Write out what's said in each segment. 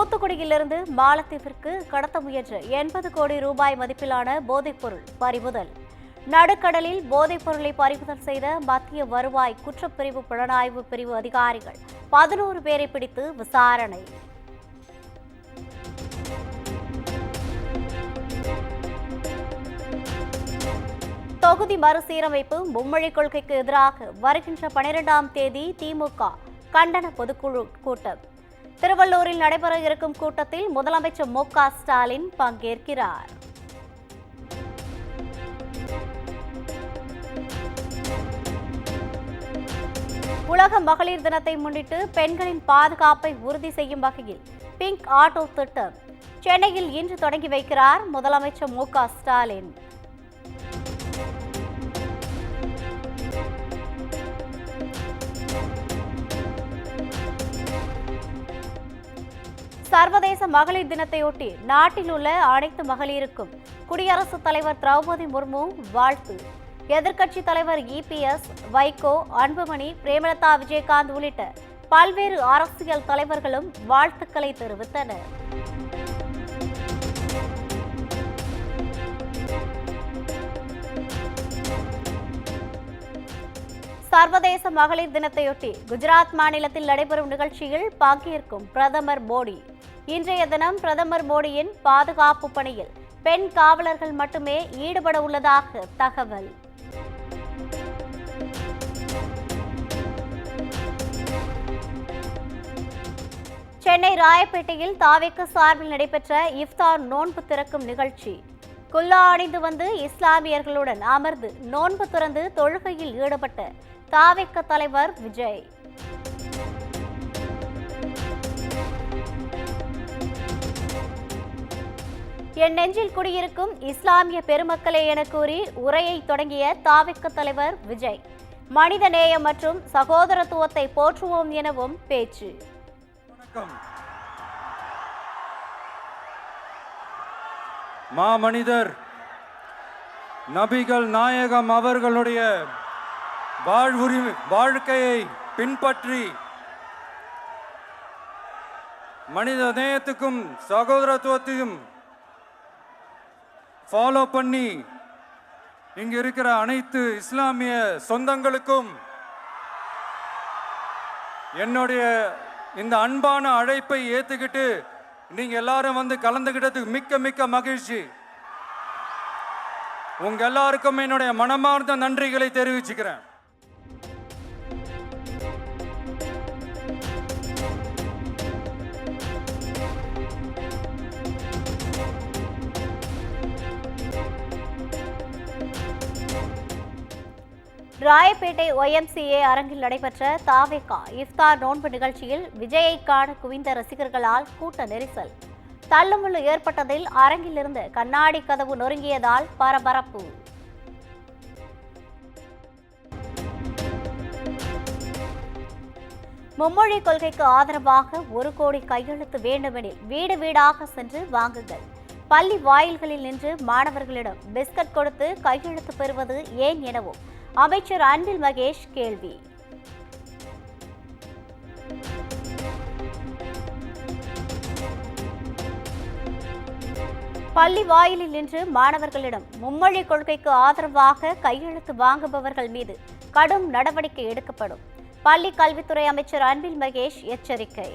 தூத்துக்குடியிலிருந்து மாலத்தீவிற்கு கடத்த முயன்ற 80 கோடி ரூபாய் மதிப்பிலான போதைப்பொருள் பறிமுதல். நடுக்கடலில் போதைப்பொருளை பறிமுதல் செய்த மத்திய வருவாய் குற்றப்பிரிவு புலனாய்வு பிரிவு அதிகாரிகள் 11 பேரை பிடித்து விசாரணை. தொகுதி மறுசீரமைப்பு மும்மொழி கொள்கைக்கு எதிராக வருகின்ற 12ஆம் தேதி திமுக கண்டன பொதுக்குழு கூட்டம். திருவள்ளூரில் நடைபெற இருக்கும் கூட்டத்தில் முதலமைச்சர் மு.க. ஸ்டாலின் பங்கேற்கிறார். உலக மகளிர் தினத்தை முன்னிட்டு பெண்களின் பாதுகாப்பை உறுதி செய்யும் வகையில் பிங்க் ஆட்டோ திட்டம் சென்னையில் இன்று தொடங்கி வைக்கிறார் முதலமைச்சர் மு.க. ஸ்டாலின். சர்வதேச மகளிர் தினத்தையொட்டி நாட்டில் உள்ள அனைத்து மகளிருக்கும் குடியரசுத் தலைவர் திரௌபதி முர்மு வாழ்த்து. எதிர்க்கட்சித் தலைவர் இபிஎஸ், வைகோ, அன்புமணி, பிரேமலதா விஜயகாந்த் உள்ளிட்ட பல்வேறு அரசியல் தலைவர்களும் வாழ்த்துக்களை தெரிவித்தனர். சர்வதேச மகளிர் தினத்தையொட்டி குஜராத் மாநிலத்தில் நடைபெறும் நிகழ்ச்சியில் பங்கேற்கும் பிரதமர் மோடி. இன்றைய தினம் பிரதமர் மோடியின் பாதுகாப்பு பணியில் பெண் காவலர்கள் மட்டுமே ஈடுபட உள்ளதாக தகவல். சென்னை ராயப்பேட்டையில் தாவேக சார்பில் நடைபெற்ற இஃப்தார் நோன்பு திறக்கும் நிகழ்ச்சி. குல்லா அணிந்து வந்து இஸ்லாமியர்களுடன் அமர்ந்து நோன்பு திறந்து தொழுகையில் ஈடுபட்ட தாவேக தலைவர் விஜய். என் நெஞ்சில் குடியிருக்கும் இஸ்லாமிய பெருமக்களே என கூறி உரையை தொடங்கிய தாவேக தலைவர் விஜய். மனித நேயம் மற்றும் சகோதரத்துவத்தை போற்றுவோம் எனவும் பேச்சு. மாமனிதர் நபிகள் நாயகம் அவர்களுடைய வாழ்க்கையை பின்பற்றி மனித நேயத்துக்கும் சகோதரத்துவத்தையும் ஃபாலோ பண்ணி இங்க இருக்கிற அனைத்து இஸ்லாமிய சொந்தங்களுக்கும் என்னுடைய இந்த அன்பான அழைப்பை ஏத்துக்கிட்டு நீங்க எல்லாரும் வந்து கலந்துகிட்டதுக்கு மிக்க மிக்க மகிழ்ச்சி. உங்க எல்லாருக்கும் என்னுடைய மனமார்ந்த நன்றிகளை தெரிவிச்சுக்கிறேன். ராயப்பேட்டை OMCA அரங்கில் நடைபெற்ற தாவேகா இஃப்தார் நோன்பு நிகழ்ச்சியில் விஜயை காண குவிந்த ரசிகர்களால் கூட்ட நெரிசல். தள்ளுமுள்ளு ஏற்பட்டதில் அரங்கிலிருந்து கண்ணாடி கதவு நொறுங்கியதால் பரபரப்பு. மும்மொழி கொள்கைக்கு ஆதரவாக 1 கோடி கையெழுத்து வேண்டுமெனில் வீடு வீடாக சென்று வாங்குங்கள். பள்ளி வாயில்களில் நின்று மாணவர்களிடம் பிஸ்கட் கொடுத்து கையெழுத்து பெறுவது ஏன் எனவும் அமைச்சர் அன்பில் மகேஷ் கேள்வி. பள்ளி வாயிலில் நின்று மாணவர்களிடம் மும்மொழி கொள்கைக்கு ஆதரவாக கையெழுத்து வாங்குபவர்கள் மீது கடும் நடவடிக்கை எடுக்கப்படும். பள்ளி கல்வித்துறை அமைச்சர் அன்பில் மகேஷ் எச்சரிக்கை.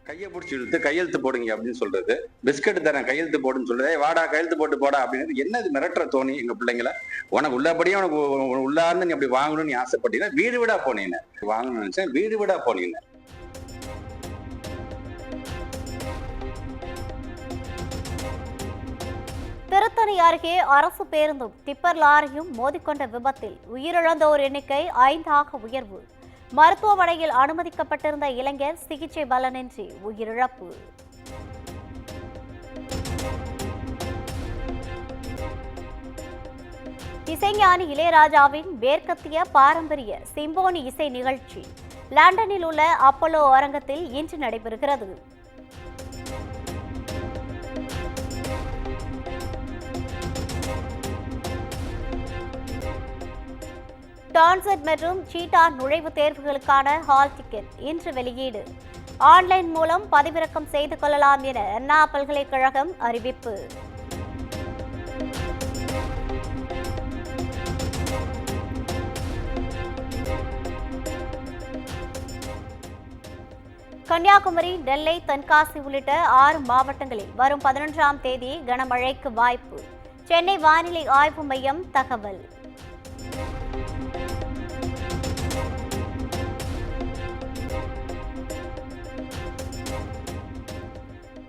கையை பிடிச்சி இழுத்து கையெழுத்து போடுங்க அப்படின்னு சொல்றது, பிஸ்கட் தரேன் கையெழுத்து போடுன்னு சொல்றது, வாடா கையெழுத்து போட்டு போடா அப்படின்னு என்னது மிரட்டுற தோணி எங்க பிள்ளைங்களை. உனக்கு உள்ளபடியே உனக்கு உள்ளார்ந்து நீ அப்படி வாங்கணும்னு நீ ஆசைப்பட்டீங்கன்னா வீடு வீடா போனீங்க. வாங்கணும்னு நினைச்சேன், வீடு வீடா போனீங்க. திருத்தணி அருகே அரசு பேருந்தும் டிப்பர் லாரியும் மோதிக்கொண்ட விபத்தில் உயிரிழந்தோர் எண்ணிக்கை 5ஆக உயர்வு. மருத்துவமனையில் அனுமதிக்கப்பட்டிருந்த இளைஞர் சிகிச்சை பலனின்றி உயிரிழப்பு. இசைஞானி இளையராஜாவின் மேற்கத்திய பாரம்பரிய சிம்போனி இசை நிகழ்ச்சி லண்டனில் உள்ள அப்போலோ அரங்கத்தில் இன்று நடைபெறுகிறது. டான்செட் மற்றும் சீட்டா நுழைவுத் தேர்வுகளுக்கான ஹால் டிக்கெட் இன்று வெளியீடு. ஆன்லைன் மூலம் பதிவிறக்கம் செய்து கொள்ளலாம் என அண்ணா பல்கலைக்கழகம் அறிவிப்பு. கன்னியாகுமரி, நெல்லை, தென்காசி உள்ளிட்ட 6 மாவட்டங்களில் வரும் 11ஆம் தேதி கனமழைக்கு வாய்ப்பு. சென்னை வானிலை ஆய்வு மையம் தகவல்.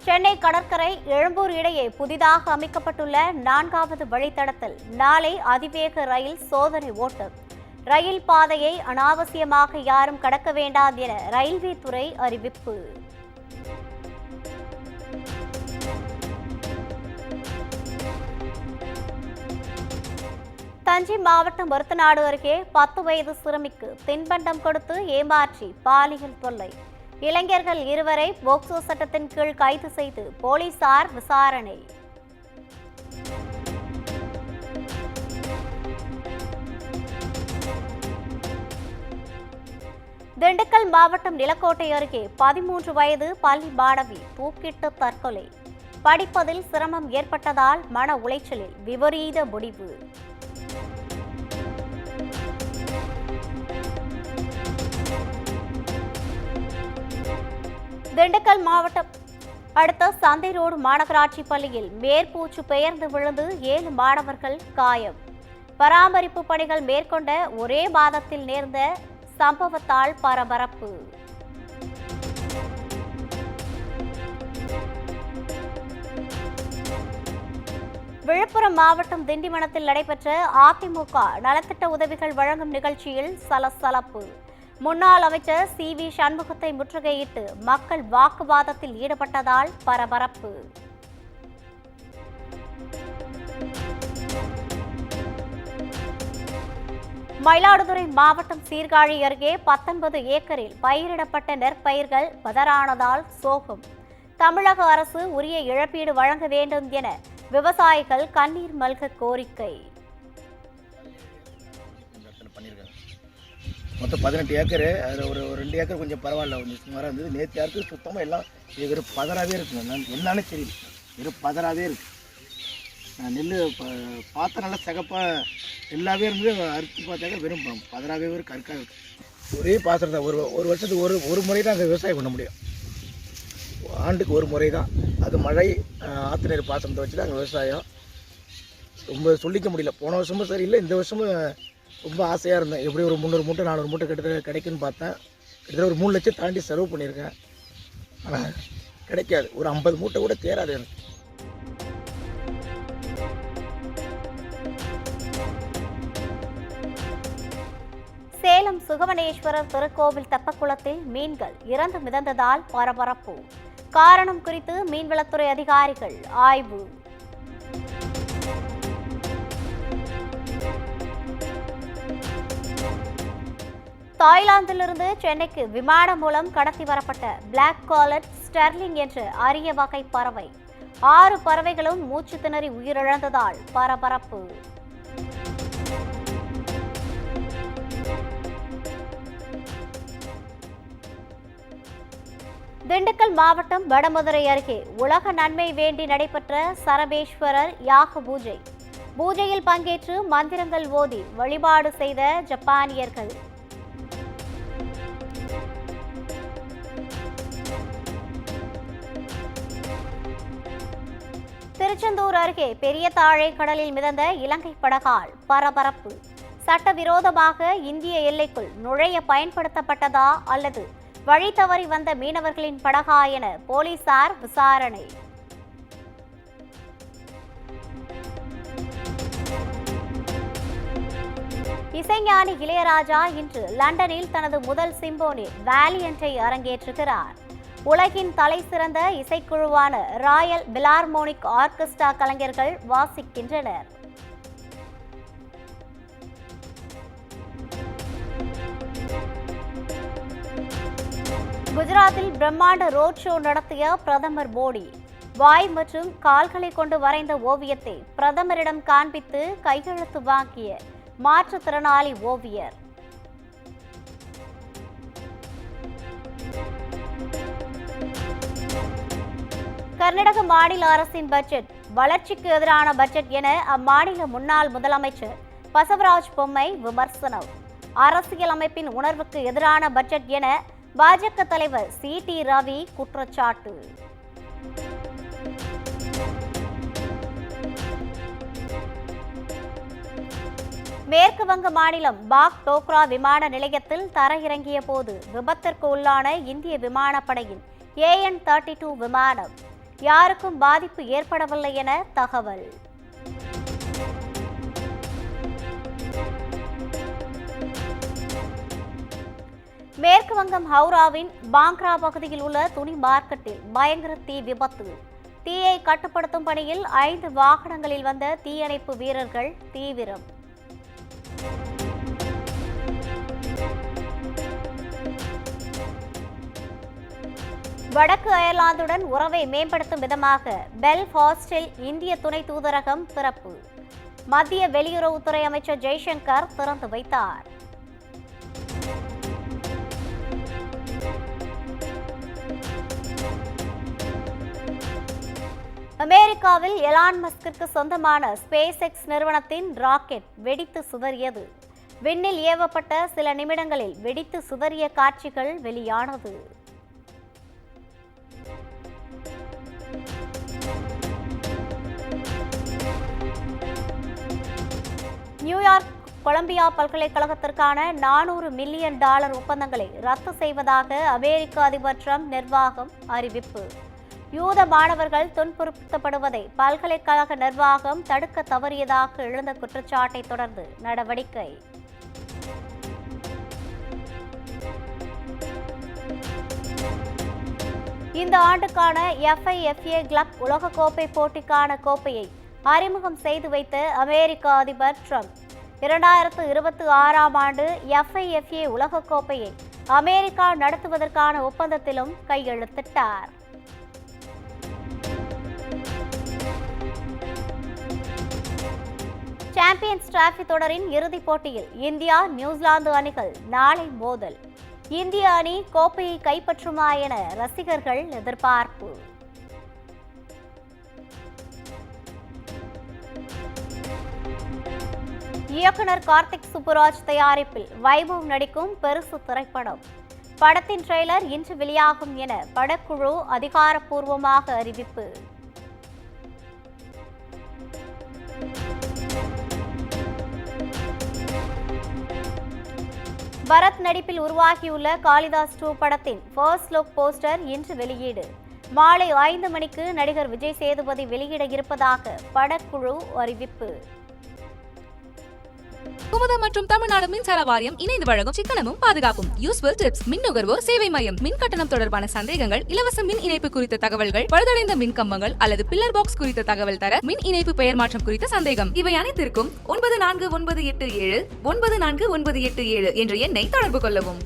சென்னை கடற்கரை எழும்பூர் இடையே புதிதாக அமைக்கப்பட்டுள்ள 4வது வழித்தடத்தில் நாளை அதிவேக ரயில் சோதனை ஓட்டம். ரயில் பாதையை அனாவசியமாக யாரும் கடக்க வேண்டாம் என ரயில்வே துறை அறிவிப்பு. தஞ்சை மாவட்டம் மருத்தநாடு அருகே 10 வயது சிறுமிக்கு தின்பண்டம் கொடுத்து ஏமாற்றி பாலியல் தொல்லை. இளைஞர்கள் 2வரை போக்சோ சட்டத்தின் கீழ் கைது செய்து போலீசார் விசாரணை. திண்டுக்கல் மாவட்டம் நிலக்கோட்டை அருகே 13 வயது பள்ளி மாணவி தூக்கிட்டு தற்கொலை. படிப்பதில் சிரமம் ஏற்பட்டதால் மன உளைச்சலில் விபரீத முடிவு. திண்டுக்கல் மாவட்டம் அடுத்த சந்தை ரோடு மாநகராட்சி பள்ளியில் மேற்பூச்சு பெயர்ந்து விழுந்து 7 மாணவர்கள் காயம். பராமரிப்பு பணிகள் மேற்கொண்ட ஒரே மாதத்தில் நேர்ந்த சம்பவத்தால் பரபரப்பு. விழுப்புரம் மாவட்டம் திண்டிவனத்தில் நடைபெற்ற அதிமுக நலத்திட்ட உதவிகள் வழங்கும் நிகழ்ச்சியில் சலசலப்பு. முன்னாள் அமைச்சர் CV சண்முகத்தை முற்றுகையிட்டு மக்கள் வாக்குவாதத்தில் ஈடுபட்டதால் பரபரப்பு. மயிலாடுதுறை மாவட்டம் சீர்காழி அருகே 19 ஏக்கரில் பயிரிடப்பட்ட நெற்பயிர்கள் பதறானதால் சோகம். தமிழக அரசு உரிய இழப்பீடு வழங்க வேண்டும் என விவசாயிகள் கண்ணீர் மல்க கோரிக்கை. மொத்தம் 18 ஏக்கரு, அதில் ஒரு 2 ஏக்கர் கொஞ்சம் பரவாயில்ல, கொஞ்சம் சுமாராக இருந்தது. நேற்று யாருக்கு சுத்தமாக எல்லாம் வெறும் பதறாவே இருக்குங்க. என்னன்னு தெரியல, வெறும் பதறாவே இருக்கு. நெல் பார்த்தா நல்லா சிகப்பாக எல்லாவே இருந்து அறுத்து பார்த்தாக்க வெறும் பதறாவே ஒரு கற்காக இருக்கு. ஒரே பாத்திரம் தான். ஒரு வருஷத்துக்கு ஒரு முறை தான் அங்கே விவசாயம் பண்ண முடியும். ஆண்டுக்கு ஒரு முறை தான். அது மழை ஆற்று நீர் பாசனத்தை வச்சு தான் அங்கே விவசாயம். ரொம்ப சொல்லிக்க முடியல. போன வருஷமும் சரியில்லை, இந்த வருஷமும் ரொம்ப ஆசையாக இருந்தேன். எப்படி ஒரு 300 மூட்டை 400 மூட்டை கிட்டத்தட்ட கிடைக்குன்னு பார்த்தேன். கிட்டத்தட்ட ஒரு 3 லட்சம் தாண்டி செலவு பண்ணியிருக்கேன். ஆனால் கிடைக்காது. ஒரு 50 மூட்டை கூட தேராது எனக்கு. சேலம் சுகவனேஸ்வரர் திருக்கோவில் தெப்பக்குளத்தில் மீன்கள் இறந்து மிதந்ததால் பரபரப்பு. காரணம் குறித்து மீன்வளத்துறை அதிகாரிகள் ஆய்வு. தாய்லாந்திலிருந்து சென்னைக்கு விமானம் மூலம் கடத்தி வரப்பட்ட பிளாக் காலட் ஸ்டெர்லிங் என்ற அரிய வகை பறவை. 6 பறவைகளும் மூச்சு திணறி உயிரிழந்ததால் பரபரப்பு. திண்டுக்கல் மாவட்டம் வடமதுரை அருகே உலக நன்மை வேண்டி நடைபெற்ற சரபேஸ்வரர் யாக பூஜை. பூஜையில் பங்கேற்று மந்திரங்கள் ஓதி வழிபாடு செய்த ஜப்பானியர்கள். திருச்செந்தூர் அருகே பெரிய தாழை கடலில் மிதந்த இலங்கை படகால் பரபரப்பு. சட்டவிரோதமாக இந்திய எல்லைக்குள் நுழைய பயன்படுத்தப்பட்டதா அல்லது வழி தவறி வந்த மீனவர்களின் படகா என போலீசார் விசாரணை. இசைஞானி இளையராஜா இன்று லண்டனில் தனது முதல் சிம்போனி வேலியன்ட்டை அரங்கேற்றுகிறார். உலகின் தலை சிறந்த இசைக்குழுவான ராயல் பிலார்மோனிக் ஆர்கெஸ்ட்ரா கலைஞர்கள் வாசிக்கின்றனர். குஜராத்தில் பிரம்மாண்ட ரோட் ஷோ நடத்திய பிரதமர் மோடி வாய் மற்றும் கால்களை கொண்டு வரைந்த ஓவியத்தை பிரதமரிடம் காண்பித்து கையெழுத்து வாங்கிய மாற்றுத்திறனாளி ஓவியர். கர்நாடக மாநில அரசின் பட்ஜெட் வளர்ச்சிக்கு எதிரான பட்ஜெட் என அம்மாநில முன்னாள் முதலமைச்சர் பசவராஜ் பொம்மை விமர்சனம். அரசியலமைப்பின் உணர்வுக்கு எதிரான பட்ஜெட் என பாஜக தலைவர் CT ரவி குற்றச்சாட்டு. மேற்கு வங்க மாநிலம் பாக் டோக்ரா விமான நிலையத்தில் தரையிறங்கிய போது விபத்திற்கு உள்ளான இந்திய விமானப்படையின் AN-32 விமானம். யாருக்கும் பாதிப்பு ஏற்படவில்லை என தகவல். மேற்கு வங்கம் ஹவுராவின் பாங்க்ரா பகுதியில் உள்ள துணி மார்க்கெட்டில் பயங்கர தீ விபத்து. தீயை கட்டுப்படுத்தும் பணியில் 5 வாகனங்களில் வந்த தீயணைப்பு வீரர்கள் தீவிரம். வடக்கு அயர்லாந்துடன் உறவை மேம்படுத்தும் விதமாக பெல்ஃபாஸ்டில் இந்திய துணை தூதரகம் திறப்பு. மத்திய வெளியுறவுத்துறை அமைச்சர் ஜெய்சங்கர் திறந்து வைத்தார். அமெரிக்காவில் எலான் மஸ்கிற்கு சொந்தமான SpaceX நிறுவனத்தின் ராக்கெட் வெடித்து சிதறியது. விண்ணில் ஏவப்பட்ட சில நிமிடங்களில் வெடித்து சிதறிய காட்சிகள் வெளியானது. நியூயார்க் கொலம்பியா பல்கலைக்கழகத்திற்கான $400 மில்லியன் ஒப்பந்தங்களை ரத்து செய்வதாக அமெரிக்க அதிபர் ட்ரம்ப் நிர்வாகம் அறிவிப்பு. யூத மாணவர்கள் துன்புறுத்தப்படுவதை பல்கலைக்கழக நிர்வாகம் தடுக்க தவறியதாக எழுந்த குற்றச்சாட்டை தொடர்ந்து நடவடிக்கை. இந்த ஆண்டுக்கான FIFA கிளப் உலகக்கோப்பை போட்டிக்கான கோப்பையை அறிமுகம் செய்து வைத்த அமெரிக்க அதிபர் ட்ரம்ப் 2026ஆம் ஆண்டு FIFA உலகக்கோப்பையை அமெரிக்கா நடத்துவதற்கான ஒப்பந்தத்திலும் கையெழுத்திட்டார். சாம்பியன்ஸ் டிராபி தொடரின் இறுதிப் போட்டியில் இந்தியா நியூசிலாந்து அணிகள் நாளை மோதல். இந்திய அணி கோப்பையை கைப்பற்றுமா என ரசிகர்கள் எதிர்பார்ப்பு. இயக்குனர் கார்த்திக் சுப்புராஜ் தயாரிப்பில் வைபவ் நடிக்கும் பெருசு திரைப்படம். படத்தின் ட்ரெய்லர் இன்று வெளியாகும் என படக்குழு அதிகாரப்பூர்வமாக அறிவிப்பு. பரத் நடிப்பில் உருவாகியுள்ள காளிதாஸ் 2 படத்தின் ஃபர்ஸ்ட் லுக் போஸ்டர் இன்று வெளியீடு. மாலை 5 மணிக்கு நடிகர் விஜய் சேதுபதி வெளியிட இருப்பதாக படக்குழு அறிவிப்பு. குமுதம் மற்றும் தமிழ்நாடு மின்சார வாரியம் இணைந்து வழங்கும் சிக்கனமும் பாதுகாப்பும் யூஸ்ஃபுல் டிப்ஸ். மின் நுகர்வோர் சேவை மையம். மின் கட்டணம் தொடர்பான சந்தேகங்கள், இலவச மின் இணைப்பு குறித்த தகவல்கள், பழுதடைந்த மின் கம்பங்கள் அல்லது பில்லர் பாக்ஸ் குறித்த தகவல் தர, மின் இணைப்பு பெயர் மாற்றம் குறித்த சந்தேகம், இவை அனைத்திற்கும் 9497 94987 என்ற எண்ணை தொடர்பு கொள்ளவும்.